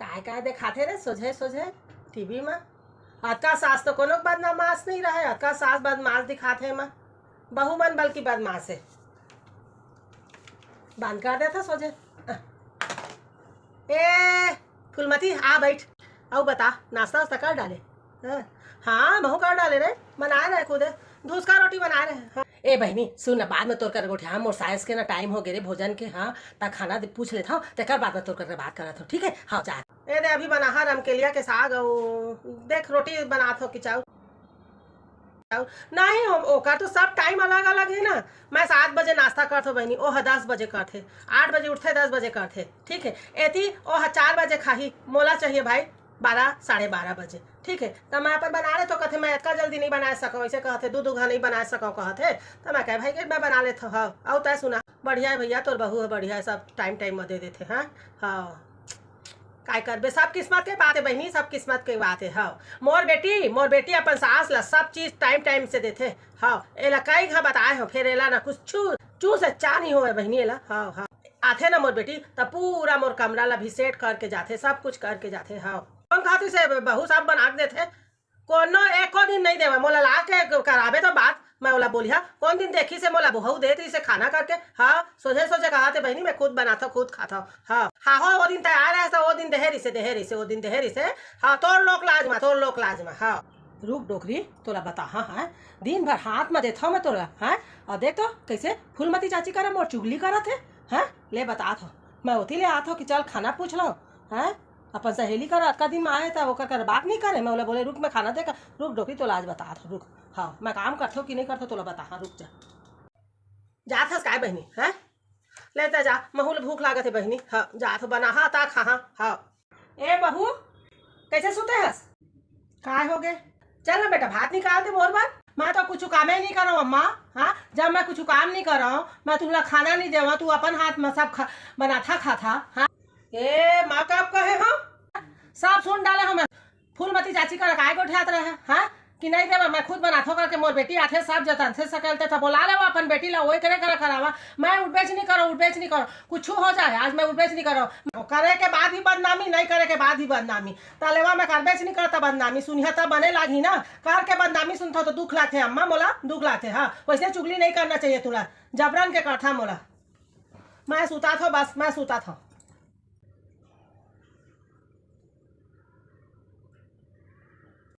काय काय दिखाते रे सोझे सोझे टीवी में। अतका सास तो कोनो बदमाश नहीं रहे, अतका सास बदमाश दिखाते माँ। बहू मन बल्कि बदमाश है। बंद कर देता सोझे। ए फुलमती आ बैठ। अब बता नाश्ता वास्ता कर डाले? हाँ महू कर डाले रे, बना रहे खुद दूध का रोटी बना रहे हैं। हाँ। ए बहनी सुन ना, बाद में तोड़ कर रोटी। हाँ मोर साइज के ना टाइम हो गए रे भोजन के। हाँ ता खाना पूछ लेता हूँ तेकर बाद में तोड़ कर बात करा था, ठीक है? हाँ जा। ए दे अभी बना रम के लिया के साग देख रोटी बना थो कि चाउ नहीं ओका तो सब टाइम अलग अलग है ना। मैं 7 बजे नाश्ता करते बहनी, ओह 10 बजे करते, 8 बजे उठते 10 बजे करते, ठीक है? एती ओह 4 बजे खाही, मोला चाहिए भाई 12 साढ़े 12 बजे, ठीक है? तो मैं अपन बना ले तो कहते मैं इतना जल्दी नहीं बना सको, ऐसे कहते दूध उघा नहीं बना सको कहते। तो मैं कहे भाई कि मैं बना लेता हूँ। हाँ तय सुना बढ़िया है भैया, तोर बहू है बढ़िया है, सब टाइम टाइम में दे देते। हाँ हाँ काय करबे, सब किस्मत के बात है बहनी, सब किस्मत के बात है। हाँ मोर बेटी अपन सास ला सब चीज टाइम टाइम से देते। हाँ एला कई घा बताए हो, फिर एला ना कुछ चू से चा नहीं हो बहनी एला। हाँ हाँ आथे ना मोर बेटी तब पूरा मोर कमरा ला भी सेट करके जाते, सब कुछ करके जाते। हाँ कौन खाती से बहू सब बना देते, कोनो एको दिन नहीं देवा मोला ला के कराबे तो बात मैं ओला बोलिया कौन दिन देखी से मोला बहू देती से खाना करके। हाँ सोझे सोझे कहा थे बहनी मैं खुद बनाता खुद खाता हूँ। हाँ हाँ हो वो दिन तैयार है वो दिन देहरी से वो दिन देहरी से। हाँ तोर लोक लाजमा। हाँ रुक डोकरी तोला बता। हाँ हाँ दिन भर हाथ में देता हूँ मैं तोला। हाँ और देख तो कैसे फूलमती चाची करे मोर चुगली करत है। हाँ ले बता थो मैं उठी ले आता हूँ कि चल खाना पूछ लो। हाँ अपन सहेली कर अतका दिन में आए था वो कर बात नहीं करे, मैं बोले रुक मैं खाना देकर रुक डोकरी तो आज बता था रुक। हाँ मैं काम करते हो कि नहीं करते तोला बता। हाँ रुक जा थस काय बहनी। है लेते जा महूल भूख लागत है बहनी। हाँ जा तो बना हाँ ता खा। हाँ ए बहू कैसे सुते हस, काय हो गए? चल ना बेटा भात निकाल दे मोर बार, मैं तो कुछ काम नहीं करो अम्मा। हाँ जब मैं कुछ काम नहीं कर रहा हूँ मैं तुमला खाना नहीं देवा, तू अपन हाथ में सब बना था खा था। हाँ ए माँ कब कहे हम सब सुन डाले हम फूलमती चाची का काय को उठाते रहे। हाँ कि नहीं देवा मैं खुद बनाथो करके मोर बेटी आथे सब जतन से सकलते था बोला ले वो अपन बेटी ला वही करे करावा। मैं उठबेच नहीं करो कुछ हो जाए आज मैं उठबेच नहीं करो, करे के बाद ही बदनामी नहीं करे के बाद ही बदनामी तालेवा मैं करबेच नहीं करता बदनामी सुनिया तब बने लागी ना कर के बदनामी सुनता तो दुख लाते अम्मा मोला दुख लाते। हाँ वैसे चुगली नहीं करना चाहिए तुला, जबरन के करता मोला। मैं सूता था बस मैं सूता था।